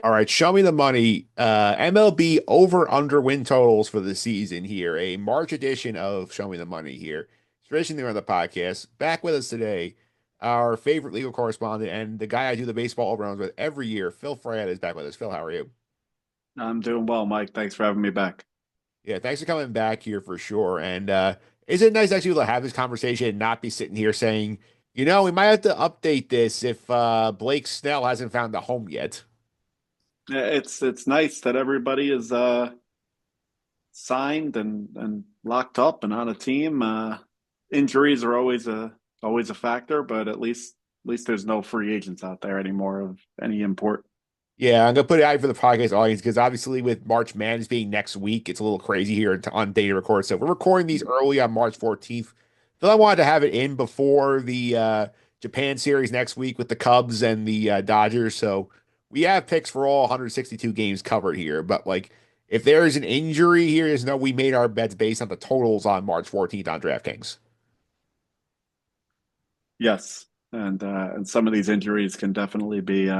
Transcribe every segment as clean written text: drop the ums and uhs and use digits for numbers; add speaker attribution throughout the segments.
Speaker 1: All right, show me the money. MLB over under win totals for the season here. A March edition of Show Me the Money here. Traditionally on the podcast. Back with us today, our favorite legal correspondent and the guy I do the baseball overruns with every year, Phil Fraietta is back with us. Phil, how are you?
Speaker 2: I'm doing well, Mike. Thanks for having me back.
Speaker 1: Yeah, thanks for coming back here for sure. And is it nice actually to have this conversation and not be sitting here saying, we might have to update this if Blake Snell hasn't found a home yet.
Speaker 2: It's nice that everybody is signed and locked up and on a team. Injuries are always a factor, but at least there's no free agents out there anymore of any import.
Speaker 1: Yeah, I'm gonna put it out for the podcast audience because obviously with March Madness being next week, it's a little crazy here on day to record. So we're recording these early on March 14th. Phil, I wanted to have it in before the Japan series next week with the Cubs and the Dodgers. So we have picks for all 162 games covered here. But like, if there is an injury here, there's no we made our bets based on the totals on March 14th on DraftKings.
Speaker 2: Yes, and some of these injuries can definitely be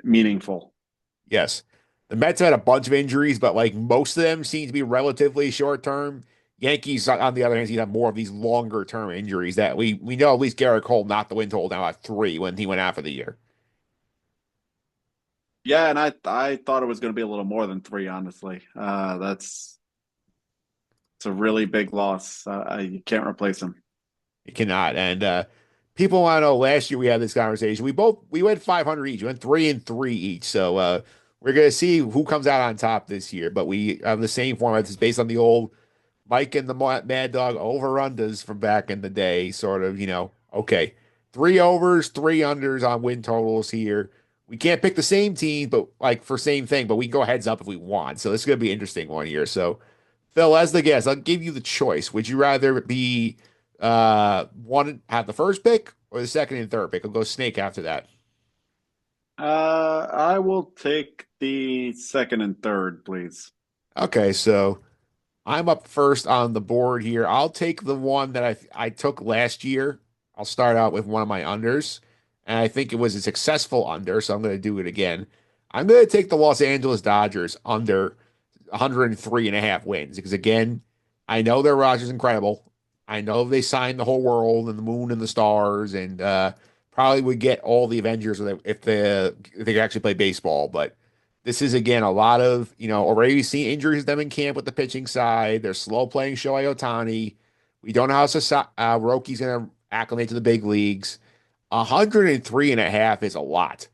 Speaker 2: meaningful.
Speaker 1: Yes. The Mets had a bunch of injuries, but like most of them seem to be relatively short term. Yankees, on the other hand, seem to have more of these longer term injuries that we know at least Garrett Cole knocked the win total down at 3 when he went out for the year.
Speaker 2: Yeah, and I thought it was going to be a little more than three, honestly. That's it's a really big loss. You can't replace him.
Speaker 1: You cannot. And people want to know last year we had this conversation. We went 500 each. We went 3-3 each. So we're gonna see who comes out on top this year. But we have the same format. It's based on the old Mike and the Mad Dog over-unders from back in the day, sort of, okay, three overs, three unders on win totals here. We can't pick the same team, but like for same thing, but we can go heads up if we want. So this is going to be an interesting one here. So, Phil, as the guest, I'll give you the choice. Would you rather be one have the first pick or the second and third pick? I'll go snake after that.
Speaker 2: I will take the second and third, please.
Speaker 1: Okay, so I'm up first on the board here. I'll take the one that I took last year. I'll start out with one of my unders, and I think it was a successful under, so I'm going to do it again. I'm going to take the Los Angeles Dodgers under 103 and a half wins because again, I know their roster's incredible. I know they signed the whole world and the moon and the stars and probably would get all the Avengers if they could actually play baseball, but this is again a lot of, already seen injuries with them in camp with the pitching side. They're slow playing Shohei Ohtani. We don't know how Roki's going to acclimate to the big leagues. 103 and a half is a lot.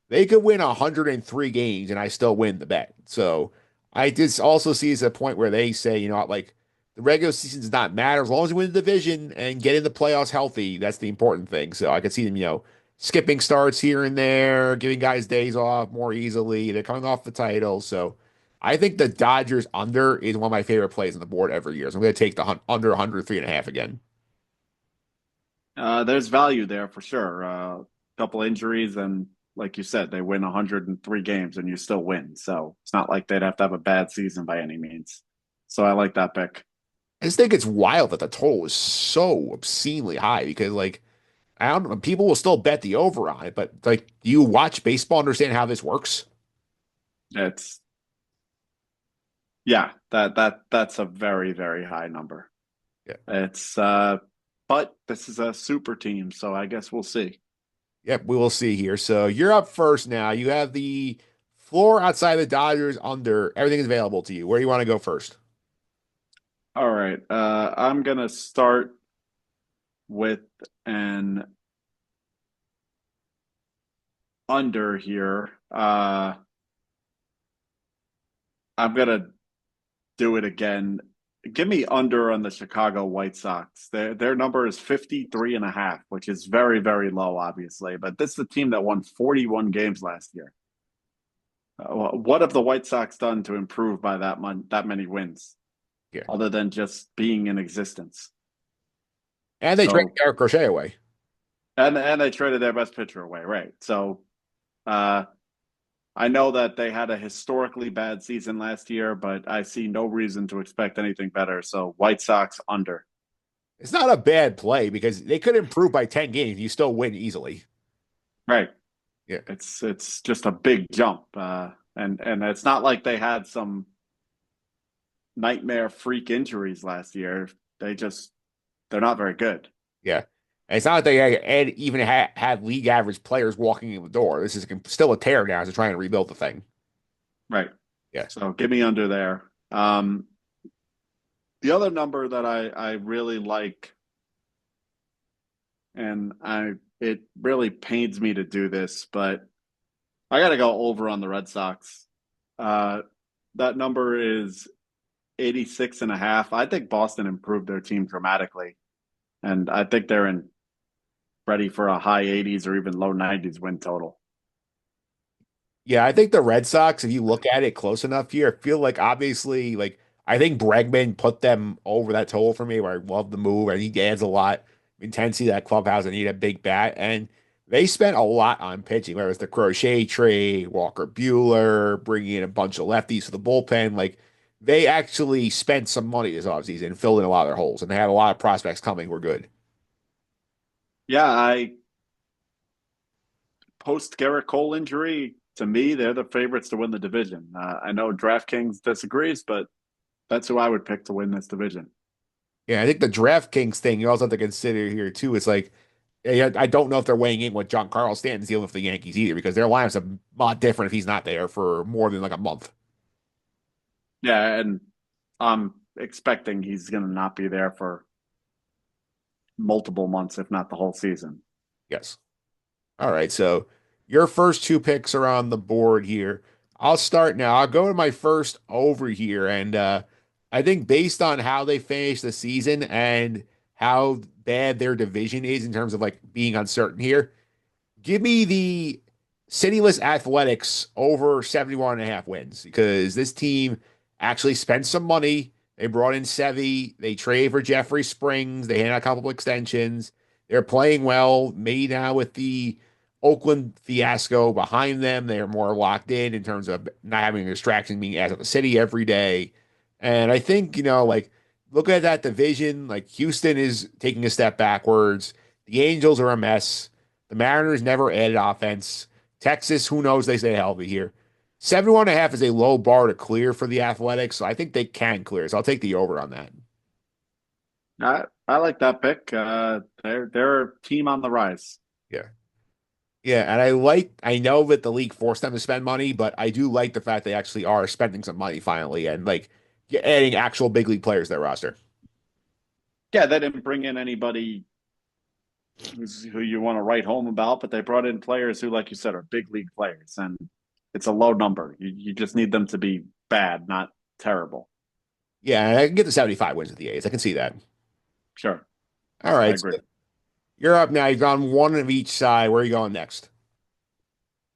Speaker 1: They could win 103 games and I still win the bet. So I did also see as a point where they say, like the regular season does not matter as long as you win the division and get in the playoffs healthy. That's the important thing. So I could see them, skipping starts here and there, giving guys days off more easily. They're coming off the title. So I think the Dodgers under is one of my favorite plays on the board every year. So I'm going to take the under 103 and a half again.
Speaker 2: There's value there for sure. Couple injuries, and like you said, they win 103 games and you still win. So it's not like they'd have to have a bad season by any means. So I like that pick.
Speaker 1: I just think it's wild that the total is so obscenely high because, like, I don't know, people will still bet the over on it, but like, do you watch baseball, understand how this works?
Speaker 2: It's yeah, that's a very high number.
Speaker 1: Yeah.
Speaker 2: It's but this is a super team, so I guess we'll see.
Speaker 1: Yep, we will see here. So you're up first now. You have the floor outside the Dodgers under. Everything is available to you. Where do you want to go first?
Speaker 2: All right. I'm gonna start with an under here. I'm gonna do it again. Give me under on the Chicago White Sox. Their number is 53 and a half, which is very low, obviously. But this is a team that won 41 games last year. What have the White Sox done to improve by that many wins,
Speaker 1: Yeah.
Speaker 2: other than just being in existence?
Speaker 1: And they traded
Speaker 2: So
Speaker 1: Derek Crochet away.
Speaker 2: and they traded their best pitcher away, right? So uh, I know that they had a historically bad season last year, but I see no reason to expect anything better. So White Sox under.
Speaker 1: It's not a bad play because they could improve by 10 games. You still win easily.
Speaker 2: Right.
Speaker 1: Yeah.
Speaker 2: It's just a big jump, and it's not like they had some nightmare freak injuries last year. They just they're not very good.
Speaker 1: Yeah. And it's not like they even had league average players walking in the door. This is still a tear down to trying to rebuild the thing.
Speaker 2: Right.
Speaker 1: Yeah.
Speaker 2: So give me under there. The other number that I really like, and I it really pains me to do this, but I got to go over on the Red Sox. Uh, that number is 86 and a half. I think Boston improved their team dramatically, and I think they're in ready for a high 80s or even low 90s win total.
Speaker 1: Yeah, I think the Red Sox, if you look at it close enough here, I feel like obviously, like I think Bregman put them over that total for me where I love the move and he adds a lot of intensity to that clubhouse and need a big bat. And they spent a lot on pitching, whether it's the Crochet trade, Walker Bueller, bringing in a bunch of lefties to the bullpen. Like they actually spent some money this offseason and filled in a lot of their holes. And they had a lot of prospects coming who were good.
Speaker 2: Yeah, I post Garrett Cole injury, to me, they're the favorites to win the division. I know DraftKings disagrees, but that's who I would pick to win this division.
Speaker 1: Yeah, I think the DraftKings thing you also have to consider here too. It's like yeah, I don't know if they're weighing in what Giancarlo Stanton's dealing with the Yankees either, because their lineup's a lot different if he's not there for more than like a month.
Speaker 2: Yeah, and I'm expecting he's going to not be there for multiple months, if not the whole season.
Speaker 1: Yes. All right. So your first two picks are on the board here. I'll start now. I'll go to my first over here. And I think based on how they finished the season and how bad their division is in terms of like being uncertain here, give me the Cityless Athletics over 71.5 wins because this team actually spent some money. They brought in Sevy. They traded for Jeffrey Springs. They had a couple of extensions. They're playing well. Maybe now with the Oakland fiasco behind them, they're more locked in terms of not having a distraction being as of the city every day. And I think, like, look at that division. Like, Houston is taking a step backwards. The Angels are a mess. The Mariners never added offense. Texas, who knows? They stay healthy here. 71.5 is a low bar to clear for the Athletics, so I think they can clear. So I'll take the over on that.
Speaker 2: I like that pick. They're a team on the rise.
Speaker 1: Yeah. Yeah, and I know that the league forced them to spend money, but I do like the fact they actually are spending some money finally and like adding actual big league players to their roster.
Speaker 2: Yeah, they didn't bring in anybody who you want to write home about, but they brought in players who, like you said, are big league players, and it's a low number. You just need them to be bad, not terrible.
Speaker 1: Yeah, and I can get the 75 wins with the A's. I can see that.
Speaker 2: Sure,
Speaker 1: All
Speaker 2: I
Speaker 1: right, so
Speaker 2: agree.
Speaker 1: you're up now. You've gone one of each side. Where are you going next?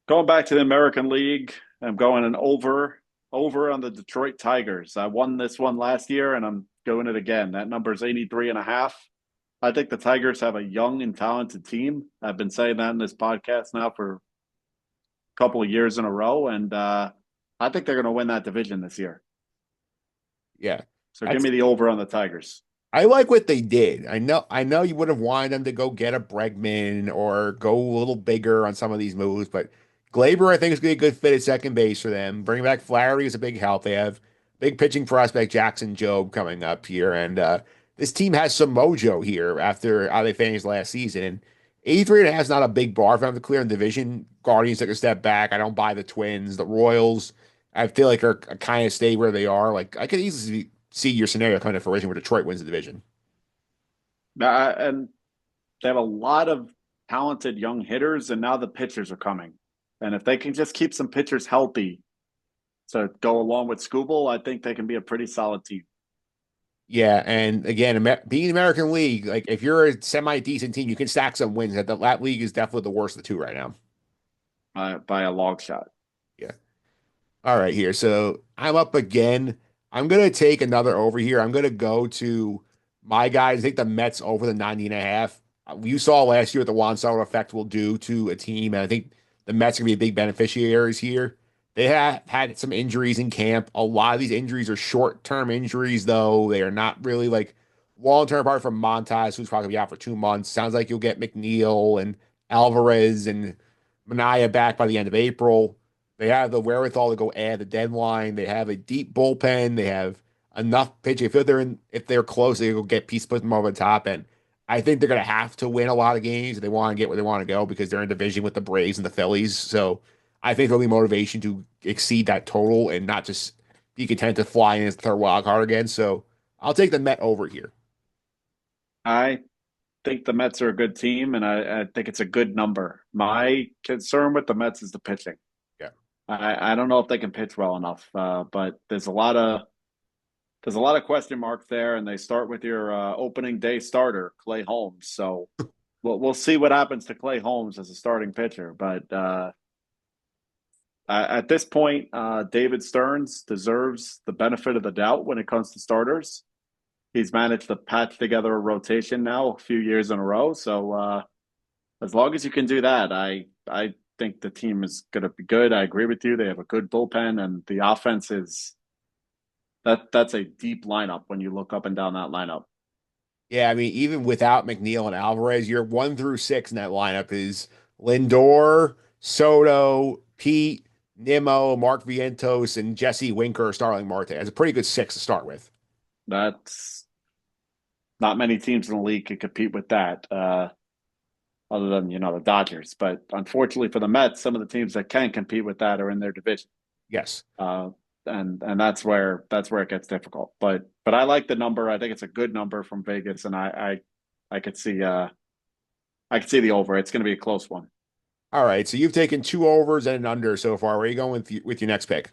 Speaker 2: Going back to the American League, I'm going an over on the Detroit Tigers. I won this one last year, and I'm doing it again. That number is 83 and a half. I think the Tigers have a young and talented team. I've been saying that in this podcast now for a couple of years in a row, and I think they're going to win that division this year.
Speaker 1: Yeah.
Speaker 2: So
Speaker 1: I
Speaker 2: give me the over on the Tigers.
Speaker 1: I like what they did. I know you would have wanted them to go get a Bregman or go a little bigger on some of these moves, but Glaber, I think, is going to be a good fit at second base for them. Bringing back Flaherty is a big help. They have big pitching prospect Jackson Jobe coming up here, and this team has some mojo here after how they finished last season. And 83 and a half is not a big bar for them to clear in the division. Guardians took a step back. I don't buy the Twins. The Royals, I feel like are kind of stay where they are. Like I could easily see your scenario coming to fruition where Detroit wins the division.
Speaker 2: And they have a lot of talented young hitters, and now the pitchers are coming. And if they can just keep some pitchers healthy to go along with Scooble, I think they can be a pretty solid team
Speaker 1: Yeah, and again, being the American League, like if you're a semi-decent team, you can stack some wins. That league is definitely the worst of the two right now.
Speaker 2: by a long shot.
Speaker 1: Yeah. All right, here. So I'm up again. I'm gonna take another over here. I'm gonna go to my guys. I think the Mets over the 90 and a half. You saw last year what the Juan Soto effect will do to a team, and I think the Mets are gonna be big beneficiaries here. They have had some injuries in camp. A lot of these injuries are short-term injuries, though. They are not really like long-term, apart from Montas, who's probably gonna be out for 2 months. Sounds like you'll get McNeil and Alvarez and Mania back by the end of April. They have the wherewithal to go add the deadline. They have a deep bullpen. They have enough pitching. If they're close, they go get pieces, put them over the top. And I think they're going to have to win a lot of games if they want to get where they want to go because they're in division with the Braves and the Phillies. So I think there'll be motivation to exceed that total and not just be content to fly in as the third wild card again. So I'll take the Met over here.
Speaker 2: I think the Mets are a good team, and I think it's a good number. My concern with the Mets is the pitching.
Speaker 1: Yeah.
Speaker 2: I don't know if they can pitch well enough, but there's a lot of question marks there, and they start with your opening day starter, Clay Holmes. So we'll see what happens to Clay Holmes as a starting pitcher. But at this point, David Stearns deserves the benefit of the doubt when it comes to starters. He's managed to patch together a rotation now a few years in a row. So as long as you can do that, I think the team is going to be good. I agree with you. They have a good bullpen, and the offense is that's a deep lineup when you look up and down that lineup.
Speaker 1: Yeah, I mean, even without McNeil and Alvarez, your 1 through 6 in that lineup is Lindor, Soto, Pete, Nimmo, Mark Vientos, and Jesse Winker or Starling Marte. It's a pretty good six to start with.
Speaker 2: That's not many teams in the league can compete with that, other than the Dodgers. But unfortunately for the Mets, some of the teams that can compete with that are in their division.
Speaker 1: Yes.
Speaker 2: Uh, and that's where it gets difficult. But I like the number. I think it's a good number from Vegas, and I could see I could see the over. It's going to be a close one.
Speaker 1: All right. So you've taken two overs and an under so far. Where are you going with your next pick?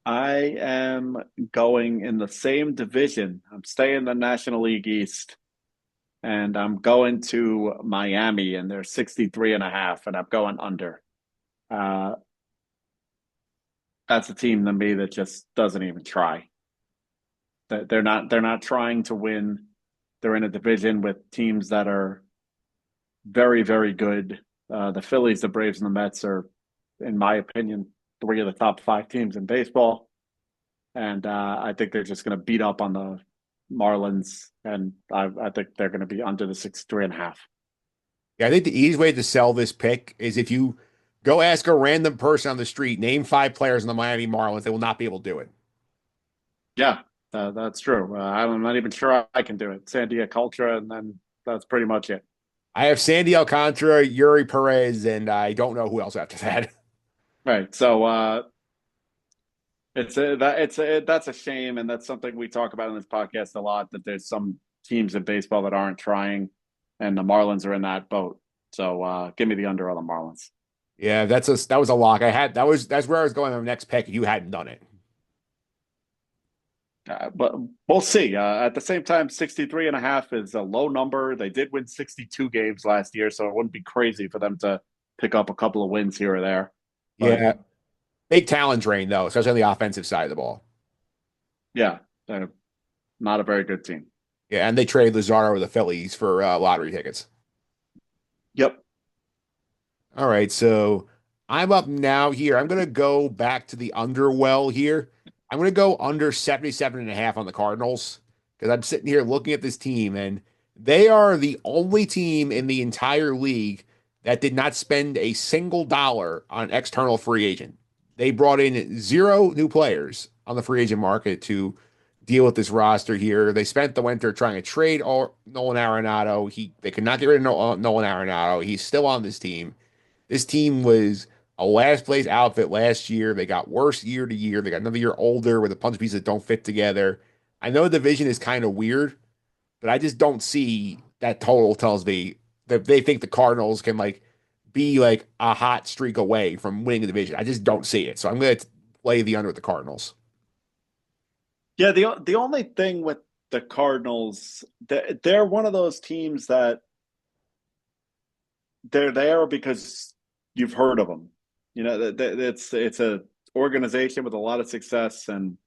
Speaker 2: I am going in the same division. I'm staying in the National League East, and I'm going to Miami, and they're 63 and a half, and I'm going under. Uh, that's a team to me that just doesn't even try. They're not trying to win. They're in a division with teams that are very, very good. The Phillies, the Braves, and the Mets are, in my opinion, three of the top five teams in baseball. And I think they're just going to beat up on the Marlins, and I think they're going to be under the 63 and a half.
Speaker 1: Yeah, I think the easiest way to sell this pick is if you go ask a random person on the street, name 5 players in the Miami Marlins, they will not be able to do it.
Speaker 2: Yeah, that's true. I'm not even sure I can do it. Sandy Alcantara, and then that's pretty much it.
Speaker 1: I have Sandy Alcantara, Yuri Perez, and I don't know who else after that.
Speaker 2: Right. So that's a shame, and that's something we talk about in this podcast a lot. That there's some teams in baseball that aren't trying, and the Marlins are in that boat. So give me the under on the Marlins.
Speaker 1: Yeah, that was a lock. That's where I was going on the next pick. You hadn't done it.
Speaker 2: But we'll see. At the same time, 63 and a half is a low number. They did win 62 games last year, so it wouldn't be crazy for them to pick up a couple of wins here or there. But
Speaker 1: Yeah, big talent drain though, especially on the offensive side of the ball.
Speaker 2: yeah, they're not a very good team.
Speaker 1: Yeah, and they traded Lazaro with the Phillies for lottery tickets.
Speaker 2: Yep.
Speaker 1: All right, so I'm up now here. I'm gonna go back to the underwell here. I'm gonna go under 77 and a half on the Cardinals because I'm sitting here looking at this team and they are the only team in the entire league that did not spend a single dollar on an external free agent. They brought in 0 new players on the free agent market to deal with this roster here. They spent the winter trying to trade Nolan Arenado. They could not get rid of Nolan Arenado. He's still on this team. This team was a last place outfit last year. They got worse year to year. They got another year older with a bunch of pieces that don't fit together. I know the division is kind of weird, but I just don't see that total tells me that they think the Cardinals can be like a hot streak away from winning the division. I just don't see it. So I'm going to play the under with the Cardinals.
Speaker 2: Yeah, the only thing with the Cardinals, they're one of those teams that they're there because you've heard of them. It's a organization with a lot of success, and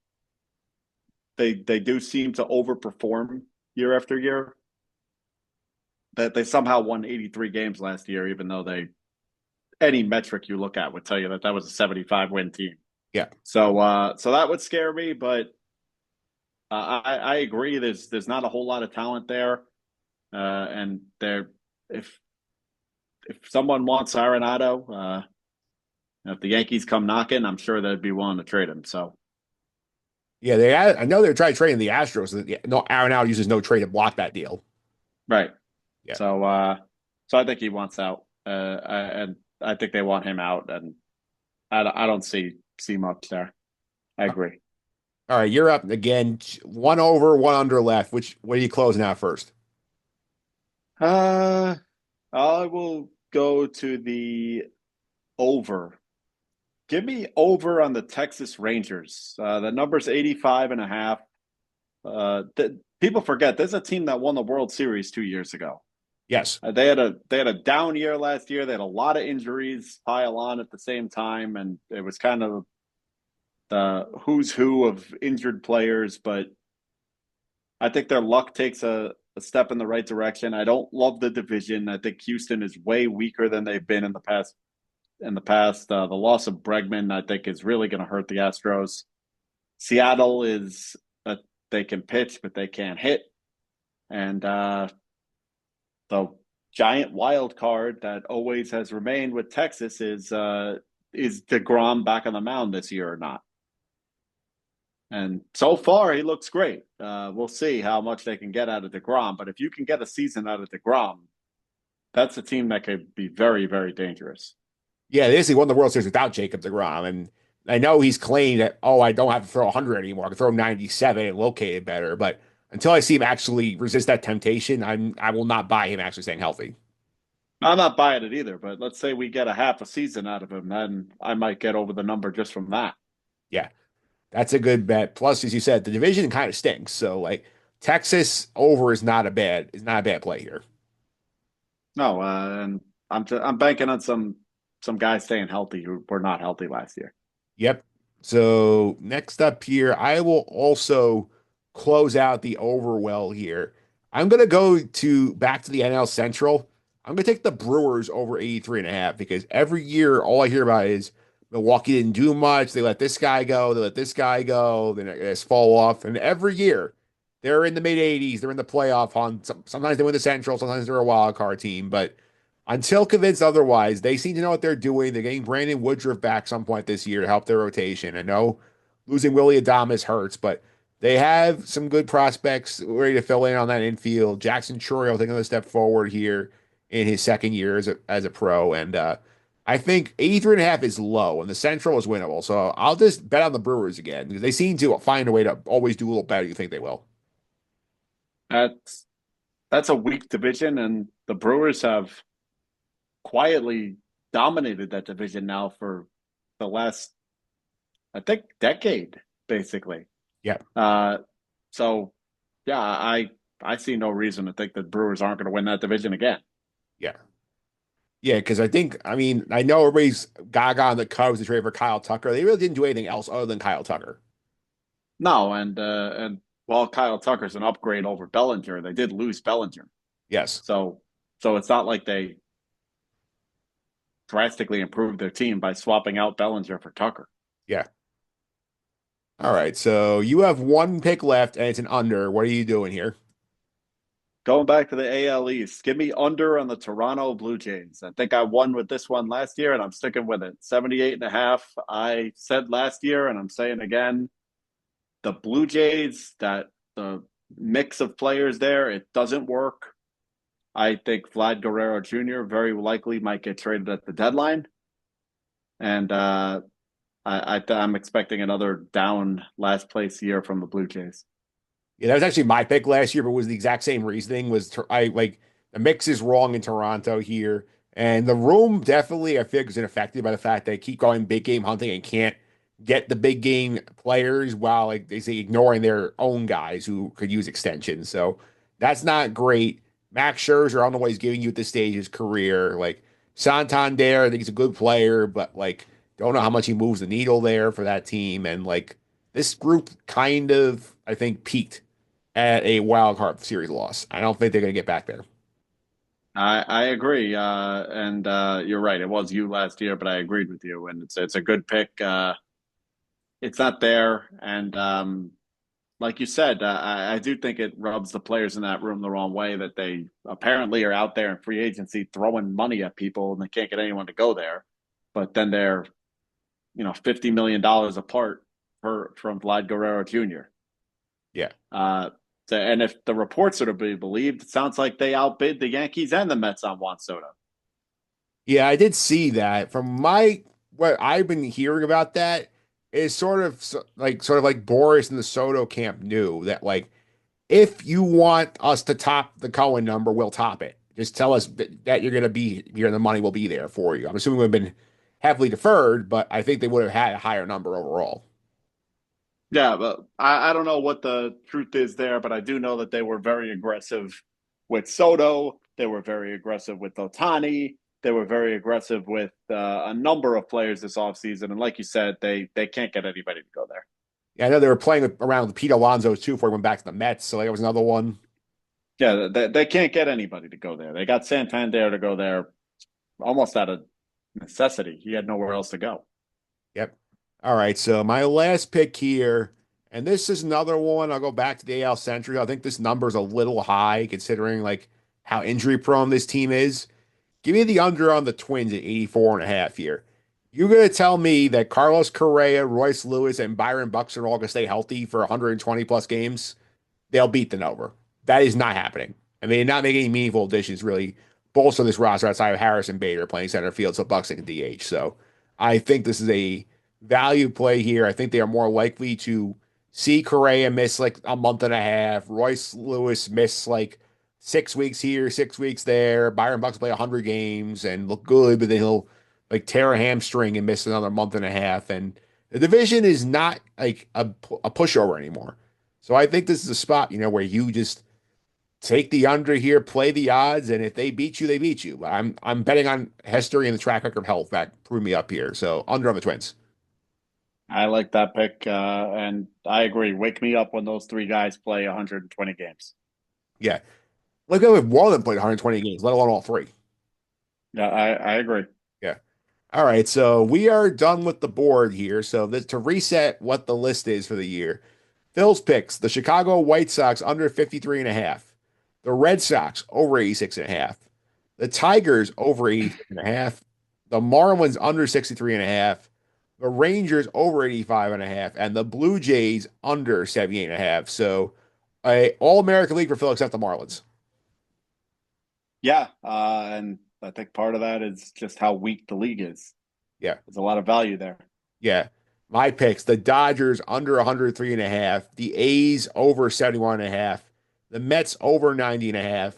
Speaker 2: they do seem to overperform year after year. That they somehow won 83 games last year, even though any metric you look at would tell you that was a 75 win team.
Speaker 1: Yeah.
Speaker 2: So that would scare me, but I agree. There's not a whole lot of talent there, and if if someone wants Arenado, if the Yankees come knocking, I'm sure they'd be willing to trade him. So
Speaker 1: Yeah, I know they're trying to trade in the Astros. Yeah, no, Aaron Al uses no trade to block that deal.
Speaker 2: right.
Speaker 1: Yeah.
Speaker 2: So so I think he wants out. And I think they want him out, and I don't see much there. I agree.
Speaker 1: All right, you're up again. One over, one under left. What are you closing out first?
Speaker 2: Uh, I will go to the over. Give me over on the Texas Rangers. The number's 85 and a half. People forget there's a team that won the World Series 2 years ago.
Speaker 1: Yes.
Speaker 2: They had a down year last year. They had a lot of injuries pile on at the same time, and it was kind of the who's who of injured players. But I think their luck takes a step in the right direction. I don't love the division. I think Houston is way weaker than they've been in the past. The loss of Bregman, I think, is really going to hurt the Astros. Seattle is they can pitch, but they can't hit, and the giant wild card that always has remained with Texas is DeGrom back on the mound this year or not? And so far, he looks great. We'll see how much they can get out of DeGrom, but if you can get a season out of DeGrom, that's a team that could be very, very dangerous.
Speaker 1: Yeah, they basically won the World Series without Jacob deGrom, and I know he's claimed that, oh, I don't have to throw 100 anymore. I can throw 97 and locate it better. But until I see him actually resist that temptation, I will not buy him actually staying healthy.
Speaker 2: I'm not buying it either, but let's say we get a half a season out of him, then I might get over the number just from that.
Speaker 1: Yeah, that's a good bet. Plus, as you said, the division kind of stinks. So like Texas over is not a bad play here.
Speaker 2: No, and I'm banking on some guys staying healthy who were not healthy last year.
Speaker 1: Yep. So next up here, I will also close out the overwell here. I'm gonna go to back to the NL Central. I'm gonna take the Brewers over 83 and a half because every year all I hear about is Milwaukee didn't do much. They let this guy go, they let this guy go, then it just fall off. And every year they're in the mid 80s, they're in the playoff hunt. Sometimes they win the Central, sometimes they're a wild card team, but until convinced otherwise, they seem to know what they're doing. They're getting Brandon Woodruff back some point this year to help their rotation. I know losing Willie Adames hurts, but they have some good prospects ready to fill in on that infield. Jackson Chourio taking a step forward here in his second year as a pro. And I think 83 and a half is low, and the Central is winnable. So I'll just bet on the Brewers again because they seem to find a way to always do a little better. You think they will?
Speaker 2: That's that's a weak division, and the Brewers have quietly dominated that division now for the last, I think, decade, basically.
Speaker 1: Yeah.
Speaker 2: Uh, so yeah, I see no reason to think that Brewers aren't going to win that division again.
Speaker 1: Yeah. Yeah, because I mean, I know everybody's gaga on the Cubs to trade for Kyle Tucker. They really didn't do anything else other than Kyle Tucker.
Speaker 2: No, and while Kyle Tucker's an upgrade over Bellinger, they did lose Bellinger.
Speaker 1: Yes.
Speaker 2: So it's not like they drastically improved their team by swapping out Bellinger for Tucker.
Speaker 1: Yeah. All right. So you have one pick left and it's an under. What are you doing here?
Speaker 2: Going back to the AL East, give me under on the Toronto Blue Jays. I think I won with this one last year, and I'm sticking with it. 78 and a half. I said last year, and I'm saying again, the Blue Jays, that the mix of players there, it doesn't work. I think Vlad Guerrero Jr. very likely might get traded at the deadline. And I'm expecting another down last place year from the Blue Jays.
Speaker 1: Yeah, that was actually my pick last year, but was the exact same reasoning. I like the mix is wrong in Toronto here, and the room definitely I feel is affected by the fact they keep going big game hunting and can't get the big game players while like they say ignoring their own guys who could use extensions. So that's not great. Max Scherzer, I don't know what he's giving you at this stage of his career. Like Santander, I think he's a good player, but like don't know how much he moves the needle there for that team. And like this group kind of, I think, peaked at a wild card series loss. I don't think they're going to get back there.
Speaker 2: I agree, and you're right. It was you last year, but I agreed with you, and it's a good pick. It's not there, and like you said, I do think it rubs the players in that room the wrong way that they apparently are out there in free agency throwing money at people and they can't get anyone to go there. But then they're, $50 million apart from Vlad Guerrero Jr.
Speaker 1: Yeah.
Speaker 2: Uh, and if the reports are to be believed, it sounds like they outbid the Yankees and the Mets on Juan Soto.
Speaker 1: Yeah, I did see that. From my what I've been hearing about that is sort of like Boris and the Soto camp knew that like if you want us to top the Cohen number, we'll top it. Just tell us that you're going to be here and the money will be there for you. I'm assuming we've been heavily deferred, but I think they would have had a higher number overall.
Speaker 2: Yeah, but I don't know what the truth is there, but I do know that they were very aggressive with Soto. They were very aggressive with Otani. They were very aggressive with a number of players this offseason. And like you said, they can't get anybody to go there.
Speaker 1: Yeah, I know they were playing around with Pete Alonso too before he went back to the Mets, so that was another one.
Speaker 2: Yeah, they can't get anybody to go there. They got Santander to go there almost out of necessity. He had nowhere else to go.
Speaker 1: Yep. All right, so my last pick here, and this is another one. I'll go back to the AL Central. I think this number is a little high considering like how injury prone this team is. Give me the under on the Twins at 84.5 here. You're going to tell me that Carlos Correa, Royce Lewis, and Byron Buxton are all going to stay healthy for 120 plus games? They'll beat the number. That is not happening. And they did not make any meaningful additions really bolster this roster outside of Harrison Bader playing center field, so Buxton can DH. So I think this is a value play here. I think they are more likely to see Correa miss like a month and a half, Royce Lewis miss like 6 weeks here, 6 weeks there. Byron Bucks play 100 games and look good, but then he'll like tear a hamstring and miss another month and a half. And the division is not like a pushover anymore. So I think this is a spot, where you just take the under here, play the odds, and if they beat you, they beat you. I'm betting on history and the track record of health that threw me up here. So under on the Twins.
Speaker 2: I like that pick, and I agree. Wake me up when those three guys play 120 games.
Speaker 1: Yeah. Like if one of them played 120 games, let alone all three.
Speaker 2: Yeah, I agree.
Speaker 1: Yeah. All right, so we are done with the board here. So this, to reset what the list is for the year, Phil's picks, the Chicago White Sox under 53 and a half, the Red Sox over 86 and a half, the Tigers over 86 and a half, the Marlins under 63 and a half, the Rangers over 85 and a half, and the Blue Jays under 78 and a half. So a All-American League for Phil except the Marlins.
Speaker 2: Yeah, and I think part of that is just how weak the league is.
Speaker 1: Yeah.
Speaker 2: There's a lot of value there.
Speaker 1: Yeah. My picks, the Dodgers under 103 and a half, the A's over 71 and a half, the Mets over 90 and a half,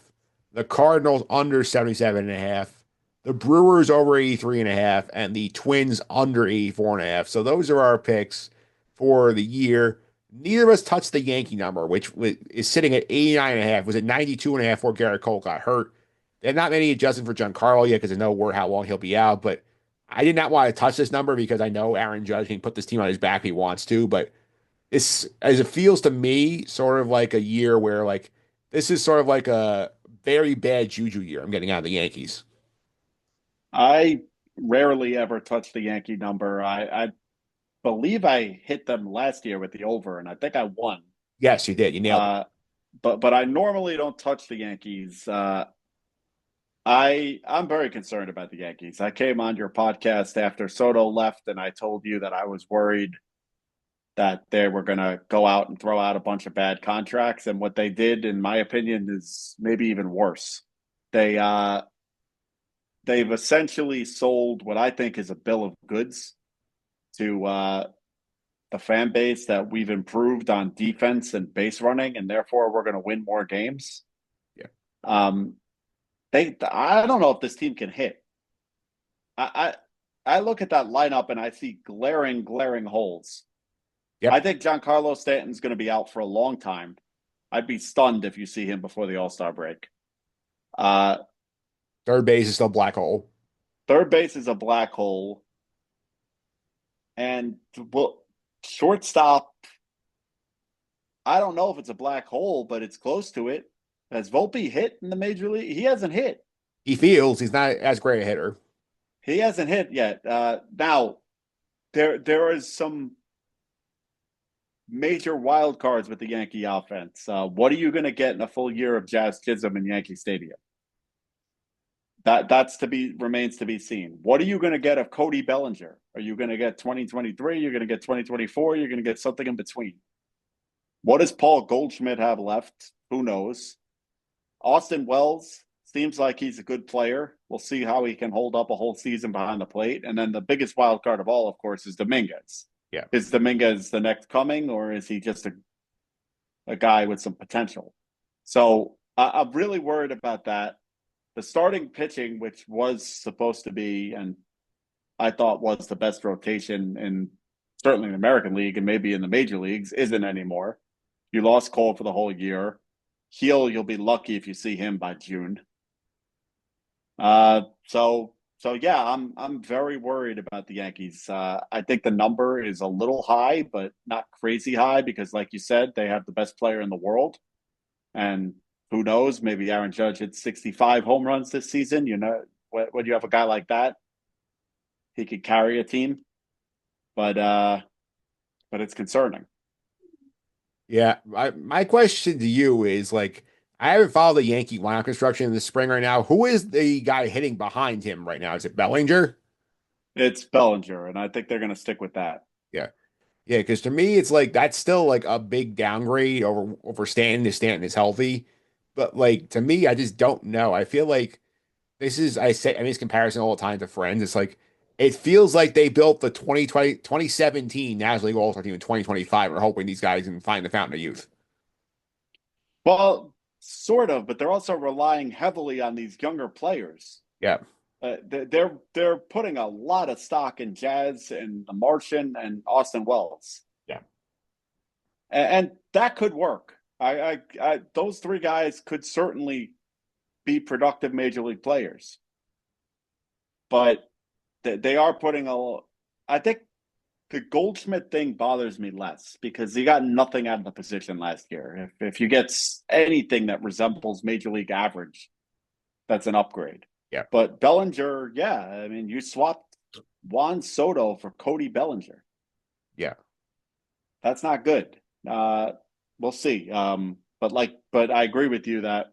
Speaker 1: the Cardinals under 77 and a half, the Brewers over 83 and a half, and the Twins under 84 and a half. So those are our picks for the year. Neither of us touched the Yankee number, which is sitting at 89 and a half. Was it 92 and a half before Garrett Cole got hurt? They're not many adjusting for Giancarlo yet because they know how long he'll be out, but I did not want to touch this number because I know Aaron Judge can put this team on his back if he wants to, but it's as it feels to me, sort of like a year where like this is sort of like a very bad juju year I'm getting out of the Yankees.
Speaker 2: I rarely ever touch the Yankee number. I believe I hit them last year with the over, and I think I won.
Speaker 1: Yes, you did. You nailed it.
Speaker 2: Uh, but I normally don't touch the Yankees. I'm very concerned about the Yankees. I came on your podcast after Soto left, and I told you that I was worried that they were going to go out and throw out a bunch of bad contracts, and what they did, in my opinion, is maybe even worse. They they've essentially sold what I think is a bill of goods to the fan base that we've improved on defense and base running, and therefore we're going to win more games.
Speaker 1: Yeah.
Speaker 2: Um, I don't know if this team can hit. I I look at that lineup and I see glaring holes. I
Speaker 1: Yep.
Speaker 2: think Giancarlo Stanton's going to be out for a long time. I'd be stunned if you see him before the All Star break. Uh,
Speaker 1: Third base is still black hole.
Speaker 2: Third base is a black hole, and well, shortstop. I don't know if it's a black hole, but it's close to it. Has Volpe hit in the major league? He hasn't hit.
Speaker 1: He feels he's not as great a hitter.
Speaker 2: He hasn't hit yet. Now there is some major wild cards with the Yankee offense. What are you going to get in a full year of Jazz Chisholm in Yankee Stadium? That's to be remains to be seen. What are you going to get of Cody Bellinger? Are you going to get 2023? You're going to get 2024? You're going to get something in between. What does Paul Goldschmidt have left? Who knows? Austin Wells seems like he's a good player. We'll see how he can hold up a whole season behind the plate. And then the biggest wild card of all, of course, is Dominguez.
Speaker 1: Yeah.
Speaker 2: Is Dominguez the next coming, or is he just a guy with some potential? So I'm really worried about that. The starting pitching, which was supposed to be, and I thought was the best rotation in certainly in the American League and maybe in the major leagues, isn't anymore. You lost Cole for the whole year. You'll be lucky if you see him by June. So yeah, I'm very worried about the Yankees. I think the number is a little high, but not crazy high because, like you said, they have the best player in the world, and who knows, maybe Aaron Judge hit 65 home runs this season. You know, when you have a guy like that, he could carry a team, but it's concerning.
Speaker 1: Yeah. My question to you is like, I haven't followed the Yankee lineup construction in the spring right now. Who is the guy hitting behind him right now? Is it Bellinger?
Speaker 2: It's Bellinger, and I think they're going to stick with that.
Speaker 1: Yeah. Yeah, because to me, it's like that's still like a big downgrade over Stanton if Stanton is healthy. But like to me, I just don't know. I feel like this is I make this comparison all the time to friends. It's like it feels like they built the 2017 National League All-Star team in 2025 and are hoping these guys can find the fountain of youth.
Speaker 2: Well, sort of, but they're also relying heavily on these younger players.
Speaker 1: Yeah.
Speaker 2: They're putting a lot of stock in Jazz and the Martian and Austin Wells,
Speaker 1: Yeah.
Speaker 2: and that could work. Those three guys could certainly be productive major league players, but they are putting a. I think the Goldschmidt thing bothers me less because he got nothing out of the position last year. If you get anything that resembles major league average, that's an upgrade.
Speaker 1: Yeah.
Speaker 2: But Bellinger, yeah, I mean, you swapped Juan Soto for Cody Bellinger.
Speaker 1: Yeah.
Speaker 2: That's not good. We'll see. But I agree with you that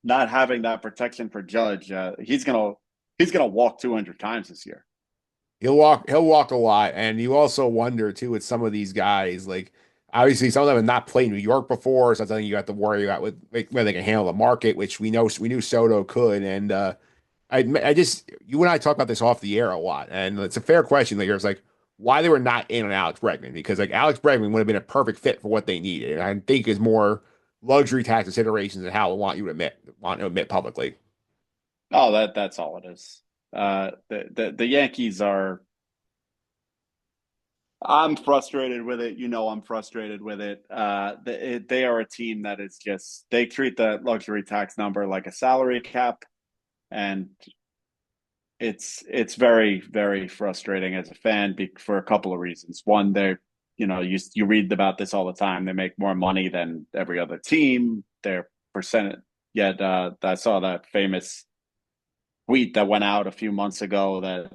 Speaker 2: not having that protection for Judge, he's gonna walk 200 times this year.
Speaker 1: He'll walk a lot. And you also wonder too with some of these guys, like obviously some of them have not played New York before, so that's something you have to worry about with like, whether they can handle the market, which we knew Soto could. And I just you and I talk about this off the air a lot, and it's a fair question. Like, it's like why they were not in on Alex Bregman because like Alex Bregman would have been a perfect fit for what they needed, and I think is more luxury tax considerations and how they want to admit publicly.
Speaker 2: Oh, that's all it is. The Yankees are. I'm frustrated with it. You know, I'm frustrated with it. They are a team that is just they treat the luxury tax number like a salary cap, and it's very very frustrating as a fan for a couple of reasons. One, they're you read about this all the time. They make more money than every other team. Their percent yet I saw that famous tweet that went out a few months ago that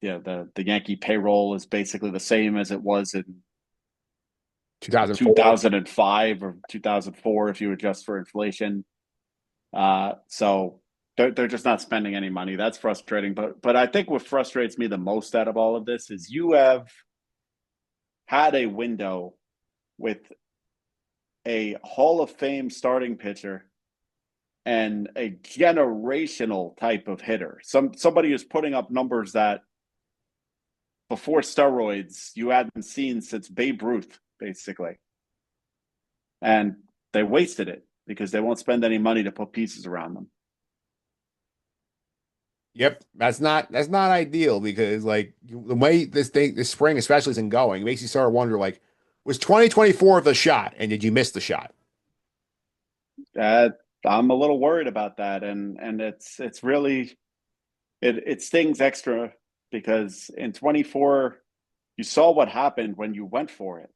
Speaker 2: the Yankee payroll is basically the same as it was in
Speaker 1: 2004.
Speaker 2: 2005 or 2004 if you adjust for inflation. So they're just not spending any money. That's frustrating. But I think what frustrates me the most out of all of this is you have had a window with a Hall of Fame starting pitcher and a generational type of hitter. Somebody who's putting up numbers that before steroids you hadn't seen since Babe Ruth, basically. And they wasted it because they won't spend any money to put pieces around them.
Speaker 1: Yep, that's not ideal because like the way this spring especially isn't going, it makes you start to wonder like, was 2024 the shot, and did you miss the shot?
Speaker 2: Uh, I'm a little worried about that, and it's really it stings extra because in 24 you saw what happened when you went for it.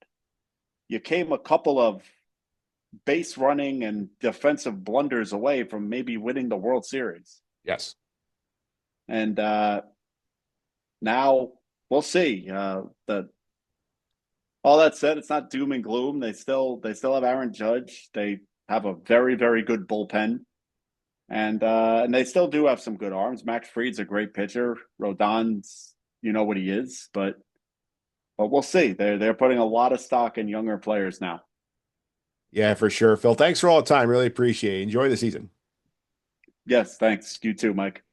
Speaker 2: You came a couple of base running and defensive blunders away from maybe winning the World Series.
Speaker 1: Yes.
Speaker 2: And now we'll see. The all that said, it's not doom and gloom. They still have Aaron Judge. They have a very, very good bullpen. And they still do have some good arms. Max Fried's a great pitcher. Rodon's, you know what he is, but we'll see. They're putting a lot of stock in younger players now.
Speaker 1: Yeah, for sure. Phil, thanks for all the time. Really appreciate it. Enjoy the season.
Speaker 2: Yes, thanks. You too, Mike.